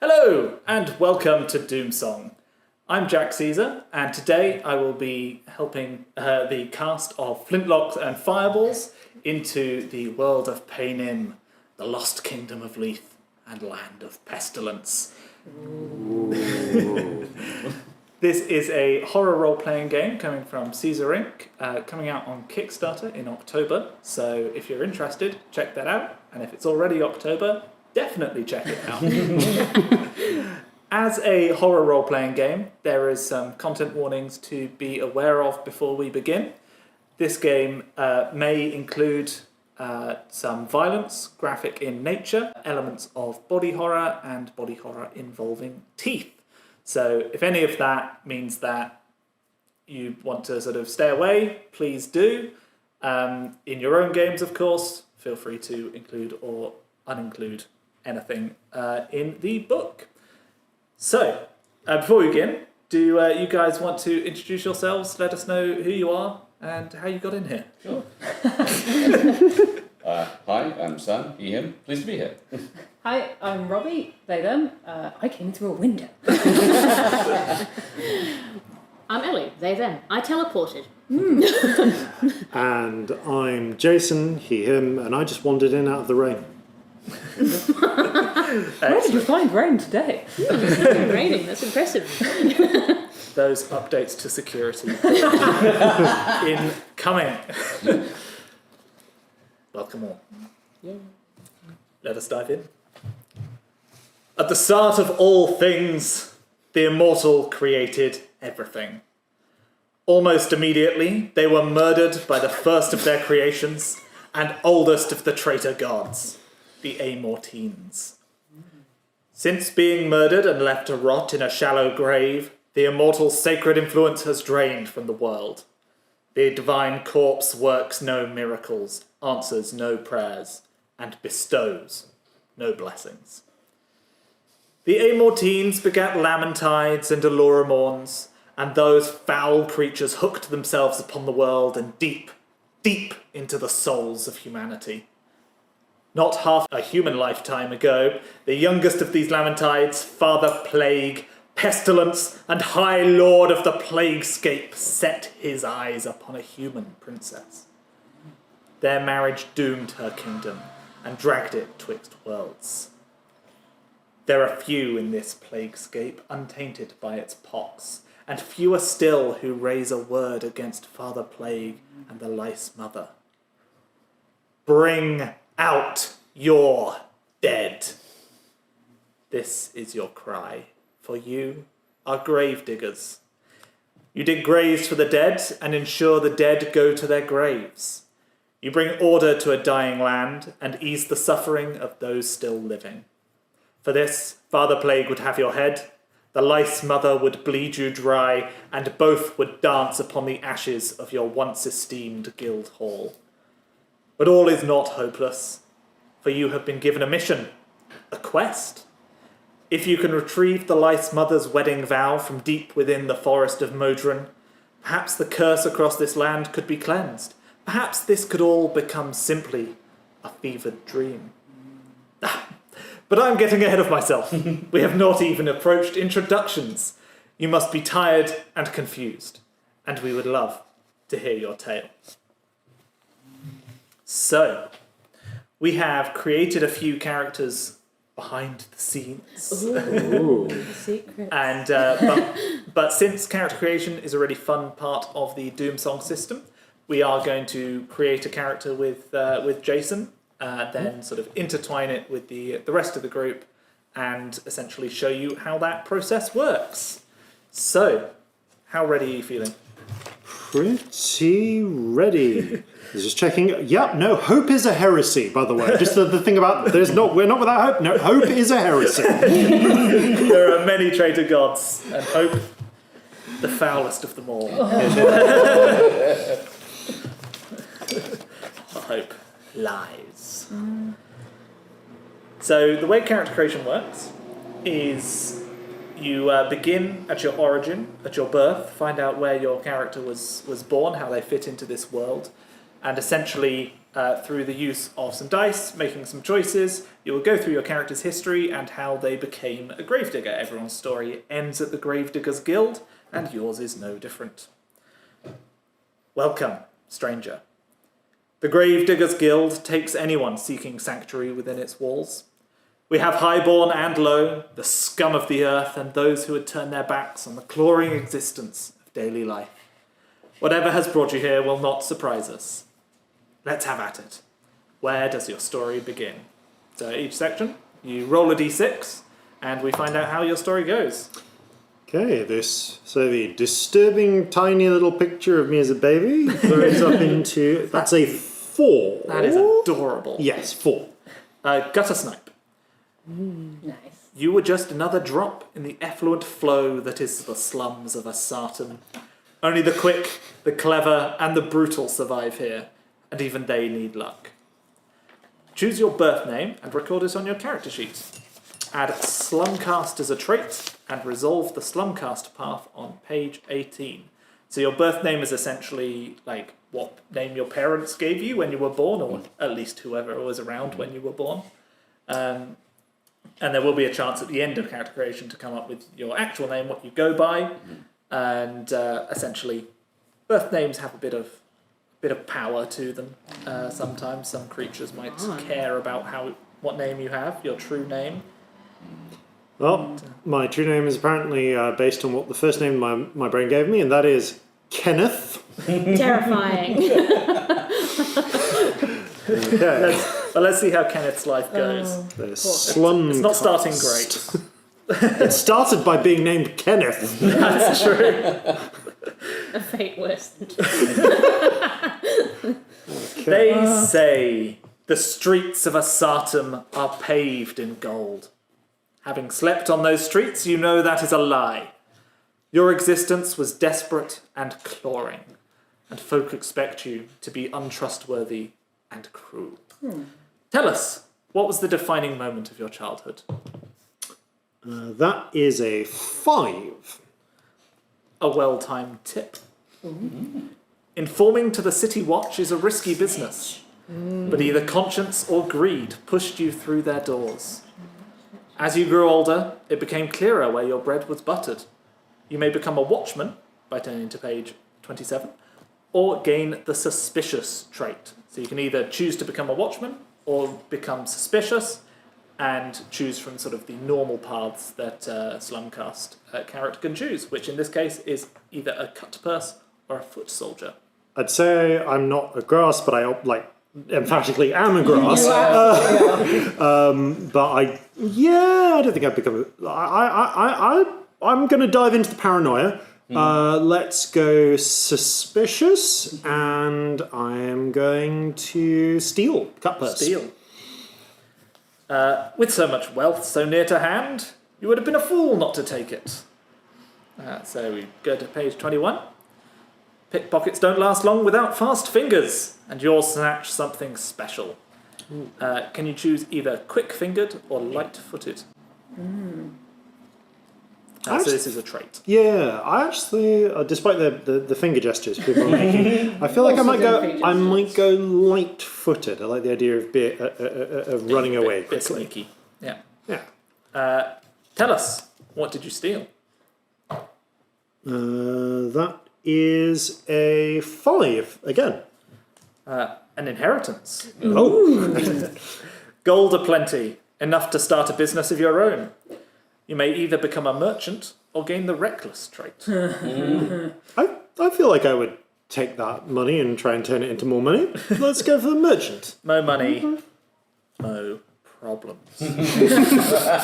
Hello, and welcome to Doomsong. I'm Jack Caesar, and today I will be helping the cast of Flintlocks and Fireballs into the world of Painyme, the lost kingdom of Leith and land of pestilence. This is a horror role-playing game coming from Caesar Inc., coming out on Kickstarter in October, so if you're interested, check that out, and if it's already October, definitely check it out. As a horror role-playing game, there is some content warnings to be aware of before we begin. This game may include some violence, graphic in nature, elements of body horror, and body horror involving teeth. So if any of that means that you want to sort of stay away, please do. In your own games, of course, feel free to include or uninclude anything in the book. So, before we begin, do you guys want to introduce yourselves, let us know who you are and how you got in here? Sure. Hi, I'm Sam, he, him. Pleased to be here. Hi, I'm Robbie, they, them. I came through a window. I'm Ellie, they, them. I teleported. And I'm Jason, he, him, and I just wandered in out of the rain. Where did you find rain today? It's not been raining, that's impressive. Those updates to security. Incoming. Welcome all. Yeah. Let us dive in. At the start of all things, the immortal created everything. Almost immediately, they were murdered by the first of their creations and oldest of the traitor gods, the Amortines. Since being murdered and left to rot in a shallow grave, the immortal's sacred influence has drained from the world. The divine corpse works no miracles, answers no prayers, and bestows no blessings. The Amortines begat Lamentides and Aluramorns, and those foul creatures hooked themselves upon the world and deep, deep into the souls of humanity. Not half a human lifetime ago, the youngest of these Lamentides, Father Plague, Pestilence, and High Lord of the Plaguescape, set his eyes upon a human princess. Their marriage doomed her kingdom and dragged it twixt worlds. There are few in this plaguescape untainted by its pox, and fewer still who raise a word against Father Plague and the Lice Mother. Bring out your dead. This is your cry, for you are grave diggers. You dig graves for the dead and ensure the dead go to their graves. You bring order to a dying land and ease the suffering of those still living. For this, Father Plague would have your head, the Lice Mother would bleed you dry, and both would dance upon the ashes of your once esteemed guild hall. But all is not hopeless, for you have been given a mission, a quest. If you can retrieve the Lice Mother's wedding vow from deep within the forest of Modren, perhaps the curse across this land could be cleansed. Perhaps this could all become simply a fevered dream. But I'm getting ahead of myself. We have not even approached introductions. You must be tired and confused, and we would love to hear your tale. So, we have created a few characters behind the scenes. Ooh. Secrets. And but since character creation is a really fun part of the Doomsong system, we are going to create a character with Jason, then sort of intertwine it with the rest of the group, and essentially show you how that process works. So, how ready are you feeling? Pretty ready. Just checking. Yep, no, hope is a heresy, by the way. Just the thing about, we're not without hope. No, hope is a heresy. There are many traitor gods, and hope, the foulest of them all. Hope lies. So the way character creation works is you begin at your origin, at your birth, find out where your character was born, how they fit into this world, and essentially through the use of some dice, making some choices. You will go through your character's history and how they became a gravedigger. Everyone's story ends at the Gravediggers Guild, and yours is no different. Welcome, stranger. The Gravediggers Guild takes anyone seeking sanctuary within its walls. We have highborn and low, the scum of the earth, and those who had turned their backs on the clawing existence of daily life. Whatever has brought you here will not surprise us. Let's have at it. Where does your story begin? So each section, you roll a d6, and we find out how your story goes. Okay, the disturbing tiny little picture of me as a baby grows up into... That's a 4. That is adorable. Yes, 4. Gutter Snipe. Nice. You were just another drop in the effluent flow that is the slums of Asartan. Only the quick, the clever, and the brutal survive here, and even they need luck. Choose your birth name and record it on your character sheet. Add Slumcast as a trait, and resolve the Slumcast path on page 18. So your birth name is essentially like what name your parents gave you when you were born, or at least whoever was around when you were born. And there will be a chance at the end of character creation to come up with your actual name, what you go by, and essentially, birth names have a bit of power to them. Sometimes some creatures might care about what name you have, your true name. Well, my true name is apparently based on what the first name my brain gave me, and that is Kenneth. Terrifying. Okay. Let's see how Kenneth's life goes. It's not starting great. It started by being named Kenneth. That's true. A fate worse than They say the streets of Asartan are paved in gold. Having slept on those streets, you know that is a lie. Your existence was desperate and clawing, and folk expect you to be untrustworthy and cruel. Tell us, what was the defining moment of your childhood? That is a 5. A well-timed tip. Informing to the City Watch is a risky business, but either conscience or greed pushed you through their doors. As you grew older, it became clearer where your bread was buttered. You may become a watchman, by turning to page 27, or gain the suspicious trait. So you can either choose to become a watchman, or become suspicious, and choose from sort of the normal paths that Slumcast character can choose, which in this case is either a cut purse or a foot soldier. I'd say I'm not a grass, but I emphatically am a grass. But I don't think I'd become. I'm going to dive into the paranoia. Let's go suspicious, and I am going to steal cut purse. Steal. With so much wealth so near to hand, you would have been a fool not to take it. So we go to page 21. Pickpockets don't last long without fast fingers, and you'll snatch something special. Can you choose either quick-fingered or light-footed? So this is a trait. Yeah, I actually, despite the finger gestures people are making, I feel like I might go light-footed. I like the idea of running away Bit quickly. sneaky. Yeah. Yeah. Tell us, what did you steal? That is a 5 again. An inheritance. Oh. Gold aplenty, enough to start a business of your own. You may either become a merchant or gain the reckless trait. I feel like I would take that money and try and turn it into more money. Let's go for the merchant. Mo money, mo problems. That's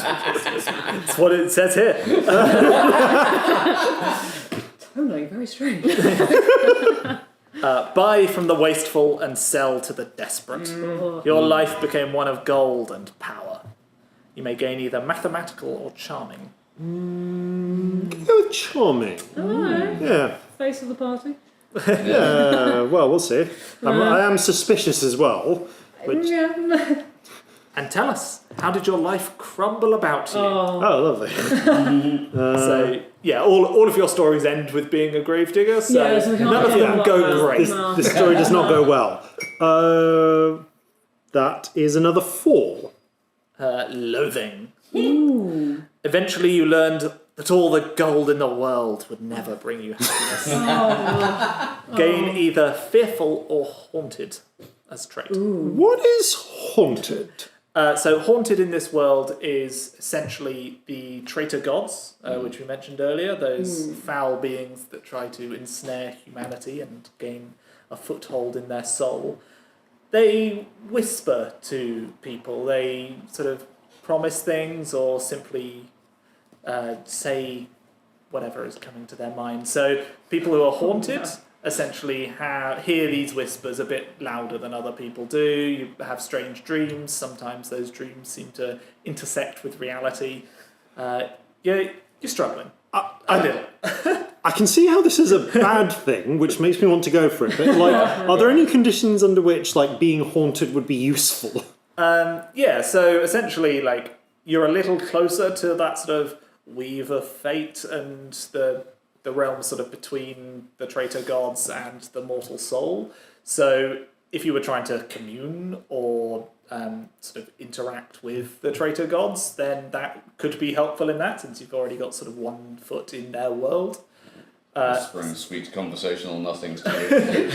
what it says here. Totally, very strange. Buy from the wasteful and sell to the desperate. Your life became one of gold and power. You may gain either mathematical or charming. Go with charming. Yeah. Face of the party. Well, we'll see. I am suspicious as well. Which, Yeah. and tell us, how did your life crumble about you? Oh, lovely. So, yeah, all of your stories end with being a gravedigger, so Yeah, so we can't none of do them a lot go more. great. This story does not go well. That is another 4. Loathing. Eventually you learned that all the gold in the world would never bring you happiness. Gain either fearful or haunted as trait. What is haunted? So haunted in this world is essentially the traitor gods, which we mentioned earlier, those foul beings that try to ensnare humanity and gain a foothold in their soul. They whisper to people, they sort of promise things or simply say whatever is coming to their mind. So people who are haunted essentially hear these whispers a bit louder than other people do. You have strange dreams. Sometimes those dreams seem to intersect with reality. You're struggling. A little. I can see how this is a bad thing, which makes me want to go for it. But are there any conditions under which being haunted would be useful? So essentially, you're a little closer to that sort of weave of fate and the realm sort of between the traitor gods and the mortal soul. So if you were trying to commune or sort of interact with the traitor gods, then that could be helpful in that, since you've already got sort of 1 foot in their world. Whispering sweet conversational nothings to you.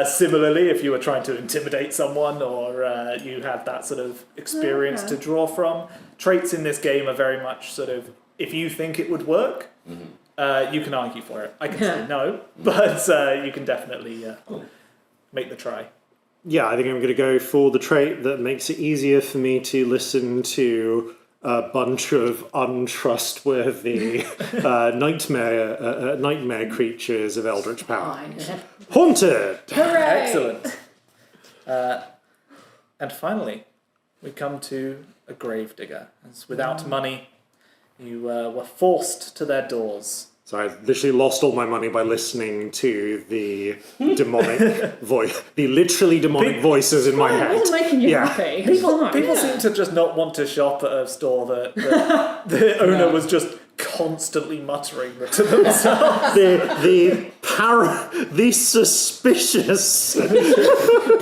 Similarly, if you were trying to intimidate someone or you had that sort of experience to draw from, traits in this game are very much sort of, if you think it would work, you can argue for it. I can say no, but you can definitely make the try. Yeah, I think I'm going to go for the trait that makes it easier for me to listen to a bunch of untrustworthy nightmare creatures of eldritch power. Haunted! Hooray! Excellent. And finally, we come to a gravedigger. As without money, you were forced to their doors. So I literally lost all my money by listening to the demonic voice, the literally demonic voices in my It head. wasn't making you happy. It's fine. People seem to just not want to shop at a store that the owner was just constantly muttering to themselves. The suspicious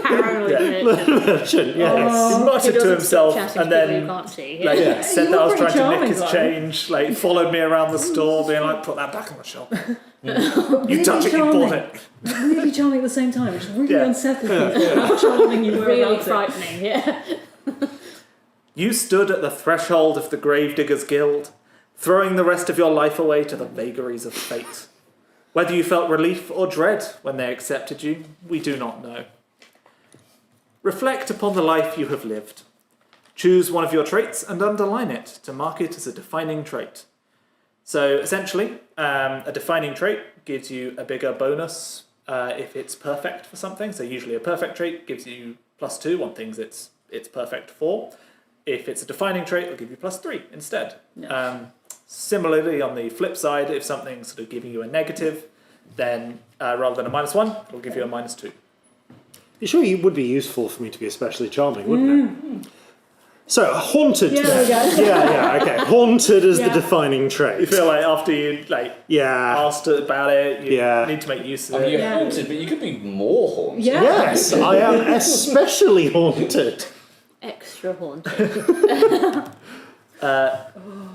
Paranoid. merchant, yes. He muttered to himself and then You can't see. said You that I were was trying pretty to nick charming, his though. change, followed me around the store, being like, put that back on the shelf. You touch it, you bought it. Really charming at the same time, which is really Yeah. unsettling. How charming you were Really about it. frightening, yeah. You stood at the threshold of the Gravediggers Guild, throwing the rest of your life away to the vagaries of fate. Whether you felt relief or dread when they accepted you, we do not know. Reflect upon the life you have lived. Choose one of your traits and underline it to mark it as a defining trait. So essentially, a defining trait gives you a bigger bonus if it's perfect for something. So usually a perfect trait gives you +2 on things it's perfect for. If it's a defining trait, it'll give you +3 instead. Similarly, on the flip side, if something's sort of giving you a negative, then rather than a -1, it'll give you a -2. You sure it would be useful for me to be especially charming, wouldn't it? So, haunted. Yeah, there we go. yeah, okay. Haunted is the Yeah. defining trait. You feel like after you Yeah. asked about it, you Yeah. need to make use of I mean, it. you're Yeah. haunted, but you could be more haunted. Yeah. Yes, I am especially haunted. Extra haunted.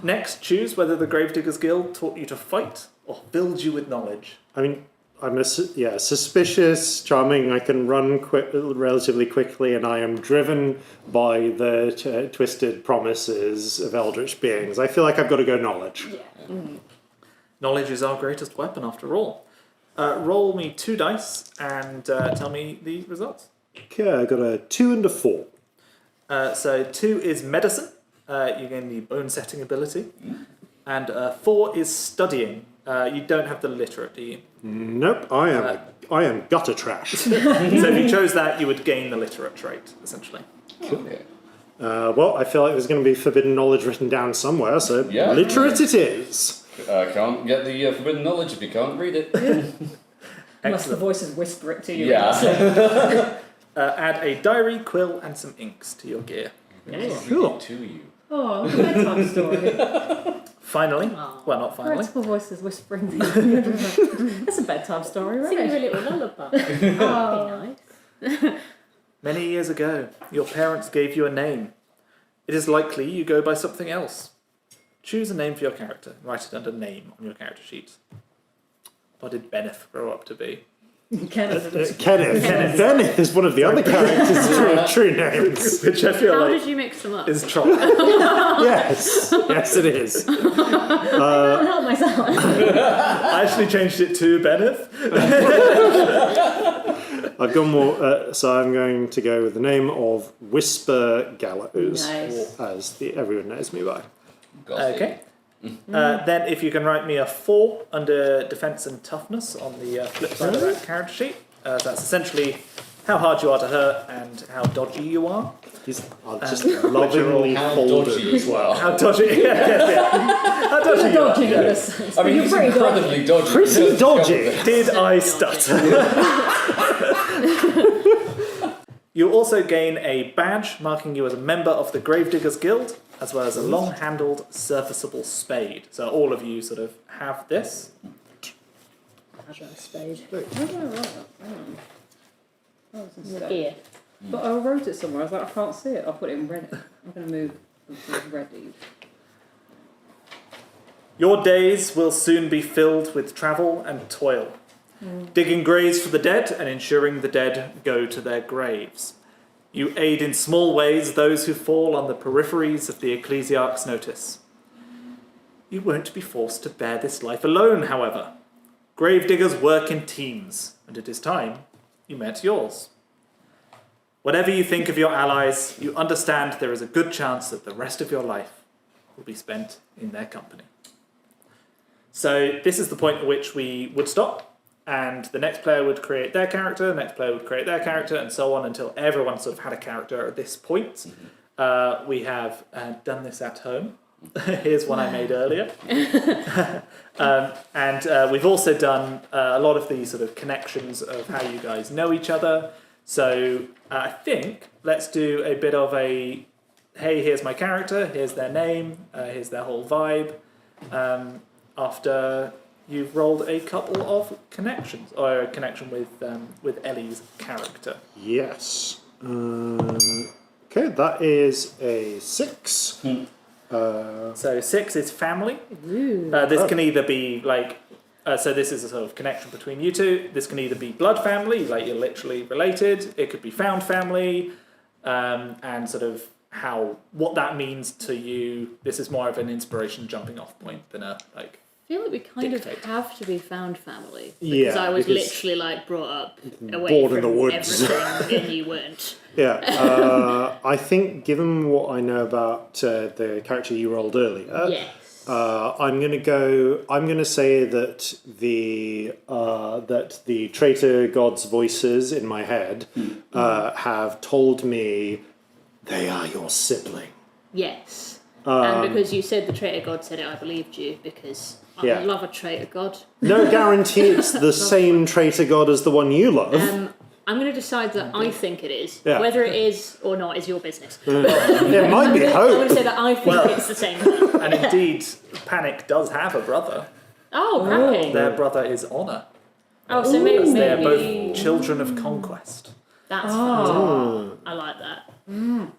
Next, choose whether the Gravediggers Guild taught you to fight or filled you with knowledge. I mean, I'm suspicious, charming. I can run relatively quickly, and I am driven by the twisted promises of eldritch beings. I feel like I've got to go knowledge. Knowledge is our greatest weapon, after all. Roll me 2 dice and tell me the results. Okay, I got a 2 and a 4. So 2 is medicine. You gain the bone setting ability. And 4 is studying. You don't have the literate, do you? Nope, I am gutter trash. So if you chose that, you would gain the literate trait, essentially. Okay. Well, I feel like there's going to be forbidden knowledge written down somewhere, so Yeah. literate it is. Can't get the forbidden knowledge if you can't read it. Unless the voices whisper it to you. Yeah. Add a diary, quill, and some inks to your gear. Cool. To you. Oh, look at bedtime story. Finally, Aw. well, not finally. Parental voices whispering. That's a bedtime story, Sing you a right? little lullaby. Oh. Be nice. Many years ago, your parents gave you a name. It is likely you go by something else. Choose a name for your character. Write it under name on your character sheet. What did Benneth grow up to be? Kenneth. Kenneth. Benneth is one of the other characters' true names. Which I feel How like did you mix them up? is Troll. Yes. Yes, it is. I can't help myself. I actually changed it to Benneth. I've gone more, so I'm going to go with the name of Whisper Gallows, Nice. as everyone knows me by. Gossip. Okay. Then if you can write me a 4 under defense and toughness on the flip side of that character sheet. That's essentially how hard you are to hurt and how dodgy you are. I'll just lovingly How fold dodgy it as well. How dodgy, How dodgy you Dodgy, are. yes. I mean, You're he's pretty dodgy. incredibly dodgy. Pretty dodgy. Did I stutter? You also gain a badge marking you as a member of the Gravediggers Guild, as well as a long-handled, surfaceable spade. So all of you sort of have this. I've got a spade. Where did I write that? Hang on. Oh, it's in stone. Here. But I wrote it somewhere. I was like, I can't see it. I'll put it in red. I'm going to move to ready. Your days will soon be filled with travel and toil, digging graves for the dead and ensuring the dead go to their graves. You aid in small ways those who fall on the peripheries of the ecclesiarch's notice. You won't be forced to bear this life alone, however. Gravediggers work in teams, and it is time you met yours. Whatever you think of your allies, you understand there is a good chance that the rest of your life will be spent in their company. So this is the point at which we would stop, and the next player would create their character, the next player would create their character, and so on until everyone sort of had a character at this point. We have done this at home. Here's one I made earlier. And we've also done a lot of these sort of connections of how you guys know each other. So I think let's do a bit of a, hey, here's my character, here's their name, here's their whole vibe. After you've rolled a couple of connections, or a connection with Ellie's character. Yes. Okay, that is a 6. So 6 is family. This can either be like, so this is a sort of connection between you two. This can either be blood family, like you're literally related. It could be found family, and sort of what that means to you. This is more of an inspiration jumping off point than a like. I feel like we kind Dictate. of have to be found family. Yeah, Because I was because- literally like brought up away Born in from the woods. everything and you weren't. Yeah, I think given what I know about the character you rolled earlier, Yes. I'm going to say that the traitor god's voices in my head have told me they are your sibling. Yes. And because you said the traitor god said it, I believed you because Yeah. I love a traitor god. No guarantee it's the same traitor god as the one you love. I'm going to decide that I think it is. Yeah. Whether it is or not is your business. There might be I'm going hope. to say that I think it's the same one. And indeed, Panic does have a brother. Oh, cracking. Their brother is Honor. Oh, so maybe They are both children of conquest. that's fun. I like that. And,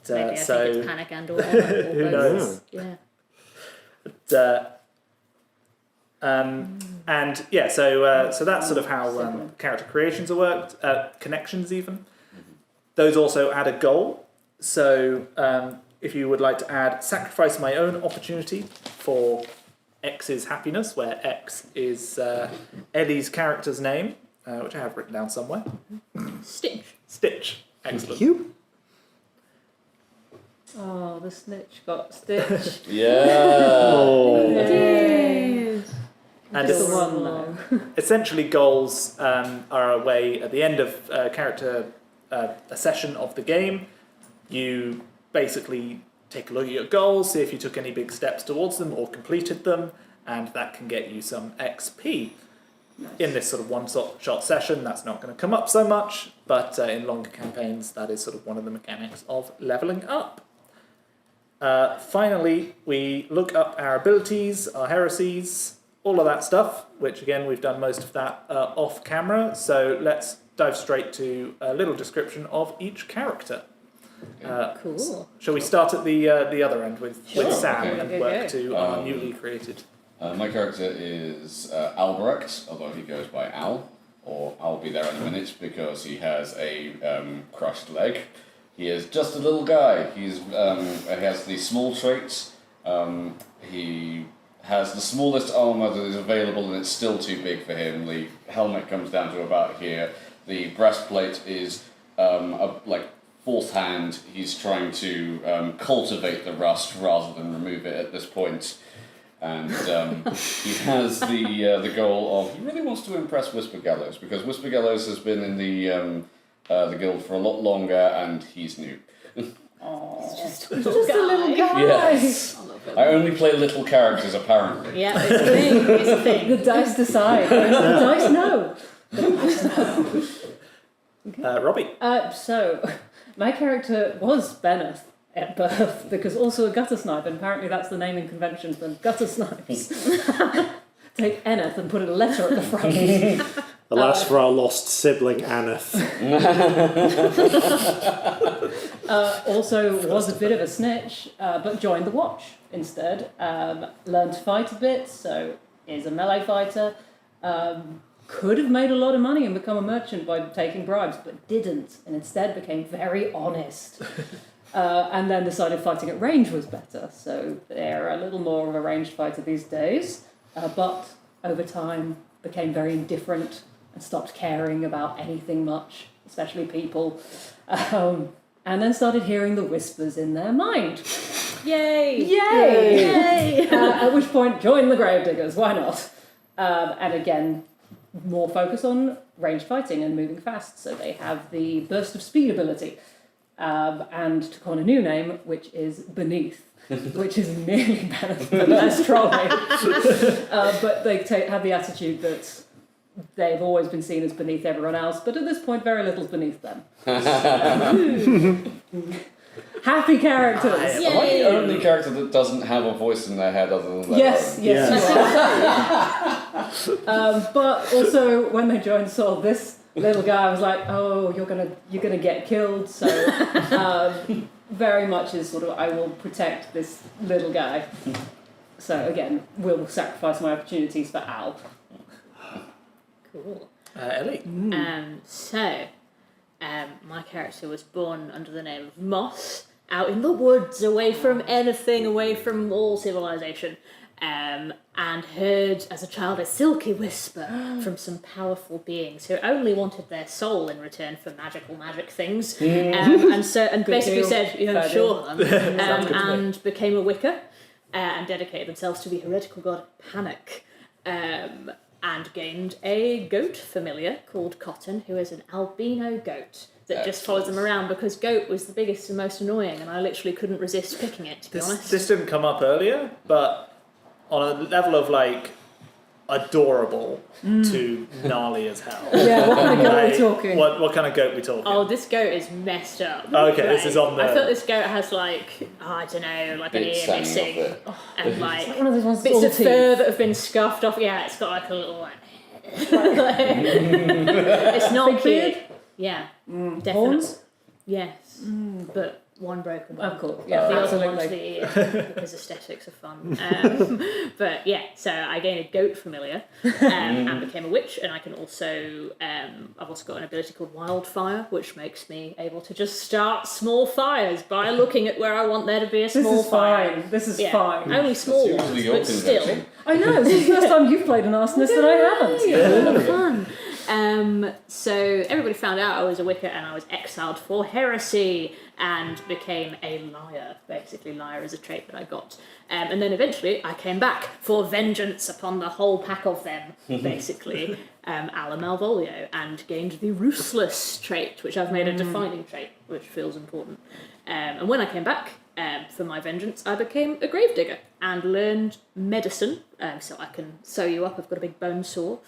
Maybe I so think it's panic and or Honor, or who both. knows? Yeah. And yeah, so that's sort of how character creations are worked, connections even. Those also add a goal. So if you would like to add sacrifice my own opportunity for X's happiness, where X is Ellie's character's name, which I have written down somewhere. Stitch. Stitch. Excellent. Thank you. Oh, the snitch got stitched. Yeah. And Just the one though. essentially goals are a way at the end of a session of the game. You basically take a look at your goals, see if you took any big steps towards them or completed them, and that can get you some XP. In this sort of one-shot session, that's not going to come up so much, but in longer campaigns, that is sort of one of the mechanics of leveling up. Finally, we look up our abilities, our heresies, all of that stuff, which again, we've done most of that off camera, so let's dive straight to a little description of each character. Cool. Shall we start at the other end with Sam okay. and work to our newly created? My character is Albrecht, although he goes by Al, or I'll be there in a minute because he has a crushed leg. He is just a little guy. He has the small traits. He has the smallest armor that is available, and it's still too big for him. The helmet comes down to about here. The breastplate is like fourth hand. He's trying to cultivate the rust rather than remove it at this point. And he has the goal of, he really wants to impress Whisper Gallows, because Whisper Gallows has been in the guild for a lot longer, and he's new. Just a Just a little guy. Yes. I only play little characters, apparently. Yeah, it's a thing. It's a thing. The dice decide. The dice know. Robbie. So, my character was Benneth at birth, because also a gutter snipe, and apparently that's the naming convention for gutter snipes. Take Eneth and put a letter at the front. Alas for our lost sibling, Aneth. Also was a bit of a snitch, but joined the Watch instead. Learned to fight a bit, so is a melee fighter. Could have made a lot of money and become a merchant by taking bribes, but didn't, and instead became very honest. And then decided fighting at range was better, so they're a little more of a ranged fighter these days, but over time became very indifferent and stopped caring about anything much, especially people, and then started hearing the whispers in their mind. Yay! Yay! At which point, join the Gravediggers, why not? And again, more focus on ranged fighting and moving fast, so they have the Burst of Speed ability. And took on a new name, which is Beneath, which is nearly better but less trolling. But they have the attitude that they've always been seen as beneath everyone else, but at this point, very little's beneath them. Happy characters! Am I the only character that doesn't have a voice in their head other than their Yes, own? yes. But also, when they joined Saul, this little guy was like, "Oh, you're gonna get killed." So, very much is sort of, I will protect this little guy. So again, will sacrifice my opportunities for Al. Cool. Ellie. My character was born under the name of Moss, out in the woods, away from anything, away from all civilization, and heard as a child a silky whisper from some powerful beings who only wanted their soul in return for magic things, and basically deal. said, Fair sure, Sounds good to me. and became a Wicca, and dedicated themselves to the heretical god Panic. And gained a goat familiar called Cotton, who is an albino goat that just follows them around because goat was the biggest and most annoying, and I literally couldn't resist picking it, to be honest. This didn't come up earlier, but on a level of like adorable to gnarly as hell. Yeah, what kind of goat are we talking? What kind of goat we talking? Oh, this goat is messed up. Okay, this is on the- I thought this goat has I don't know, like an Bits ear standing missing, off it. and like One of those ones bits all of teeth. fur that have been scuffed off. Yeah, it's got like a little it's not Big cute. beard? Yeah, definitely. Horns? Yes, but one broken one. Of course, yeah, The other one's absolutely. the ear because aesthetics are fun. But yeah, so I gained a goat familiar and became a witch, and I can also I've also got an ability called Wildfire, which makes me able to just start small fires by looking at where I want there to be a This small is fire. fine. This is Yeah, fine. only small That's ones, usually your but still. convention. I know, this is the first time you've played an arsonist that I haven't. Yeah, fun. So everybody found out I was a Wicca, and I was exiled for heresy and became a liar. Basically, liar is a trait that I got. And then eventually I came back for vengeance upon the whole pack of them, basically, a la Malvolio, and gained the ruthless trait, which I've made a defining trait, which feels important. And when I came back for my vengeance, I became a gravedigger and learned medicine, so I can sew you up. I've got a big bone saw.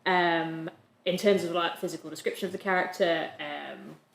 In terms of like physical description of the character,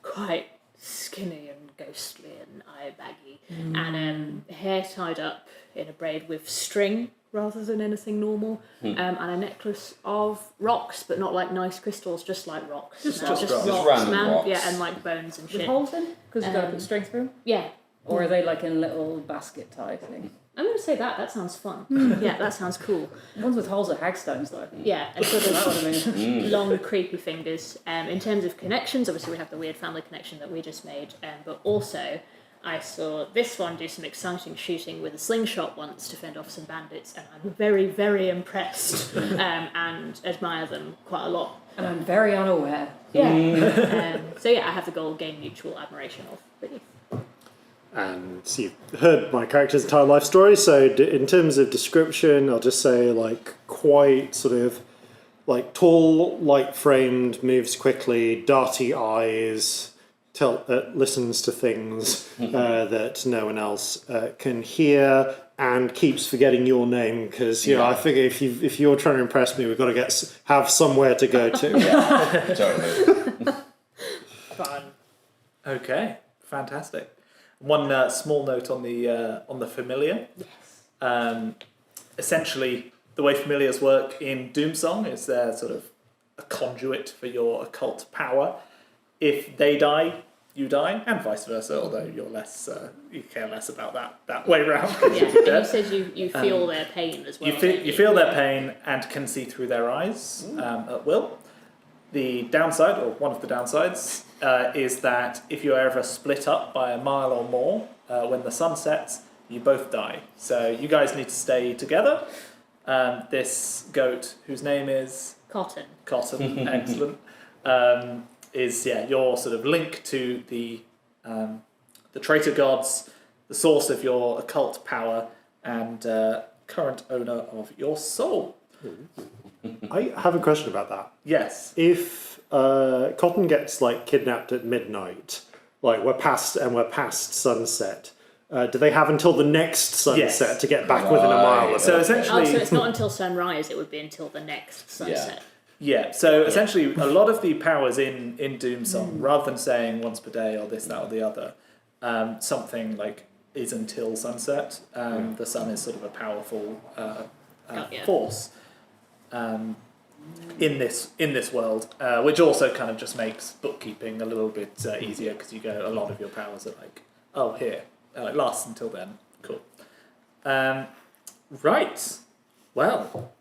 quite skinny and ghostly and eye baggy, and hair tied up in a braid with string rather than anything normal, and a necklace of rocks, but not like nice crystals, just like rocks. Just rocks, rocks. Just random man. rocks. Yeah, and like bones and With shit. holes in? Because you've got to put Um, string through? Yeah, Or are they like in little basket tie thing? I'm going to say that. That sounds fun. Yeah, that sounds cool. The ones with holes are hagstones, though. Yeah, and sort That of would have been. long, creepy fingers. In terms of connections, obviously we have the weird family connection that we just made, but also I saw this one do some exciting shooting with a slingshot once to fend off some bandits, and I'm very, very impressed and admire them quite a lot. And I'm very unaware. Yeah. So yeah, I have the goal of gain mutual admiration of. Really. And you've heard my character's entire life story, so in terms of description, I'll just say, like, quite sort of, like, tall, light-framed, moves quickly, darty eyes, listens to things that no one else can hear, and keeps forgetting your name, because, you know, I figure if you're trying to impress me, we've got to have somewhere to go to. Totally. Fun. Okay, fantastic. One small note on the familiar. Yes. Essentially, the way familiars work in Doomsong is they're sort of a conduit for your occult power. If they die, you die, and vice versa. Although you're less, you care less about that way round. Yeah, and you said you feel their pain as well. You feel their pain and can see through their eyes at will. The downside, or one of the downsides, is that if you're ever split up by a mile or more, when the sun sets, you both die. So you guys need to stay together. This goat, whose name is Cotton. Excellent, is your sort of link to the traitor gods, the source of your occult power, and current owner of your soul. I have a question about that. Yes. If Cotton gets like kidnapped at midnight, like we're past sunset, do they have until the next sunset Yes. to get back within a mile of So it? essentially, So it's not until sunrise, it would be until the next sunset. yeah. So essentially, a lot of the powers in Doomsong, rather than saying once per day or this, that, or the other, something like is until sunset. The sun is sort of a powerful force. In this world, which also kind of just makes bookkeeping a little bit easier, because you go, a lot of your powers are like, oh, here, it lasts until then. Cool. Right. Well,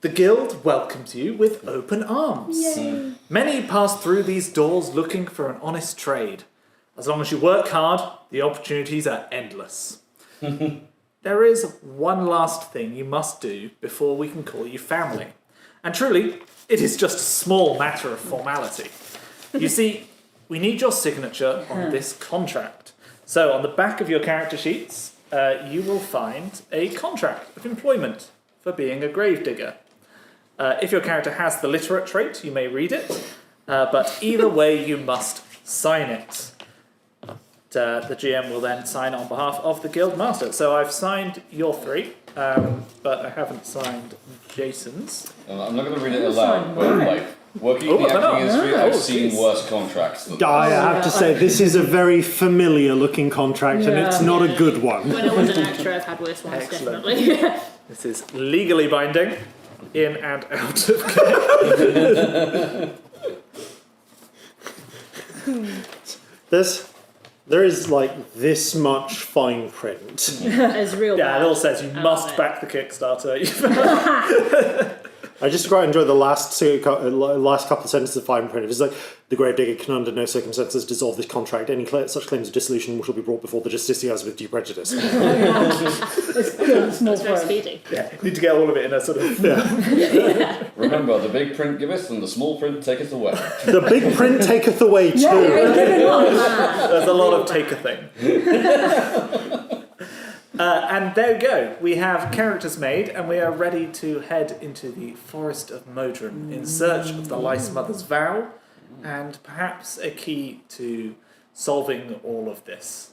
the guild welcomes you with open arms. Yay. Many pass through these doors looking for an honest trade. As long as you work hard, the opportunities are endless. There is one last thing you must do before we can call you family. And truly, it is just a small matter of formality. You see, we need your signature on this contract. So on the back of your character sheets, you will find a contract of employment for being a gravedigger. If your character has the literate trait, you may read it, but either way you must sign it. The GM will then sign on behalf of the guild master. So I've signed your three, but I haven't signed Jason's. I'm not going to read it aloud, but like, working in the acting industry, I've seen worse contracts than I have to say, this is a very familiar looking contract, and it's not a good one. When I was an actor, I've had worse ones, Excellent. definitely. This is legally binding, in and out of game. There is like this much fine print. It's real Yeah, bad. it all says you must it. back the Kickstarter. I just quite enjoy the last couple of sentences of fine print. It's like, the gravedigger can under no circumstances dissolve this contract. Any such claims of dissolution shall be brought before the justiciars with due prejudice. It's small It's very print. speedy. Yeah, you need to get all of it in a sort of... Remember, the big print giveth and the small print taketh away. The big print taketh away too. There's a lot of take a thing. And there we go. We have characters made, and we are ready to head into the forest of Modren in search of the Lice Mother's vow, and perhaps a key to solving all of this.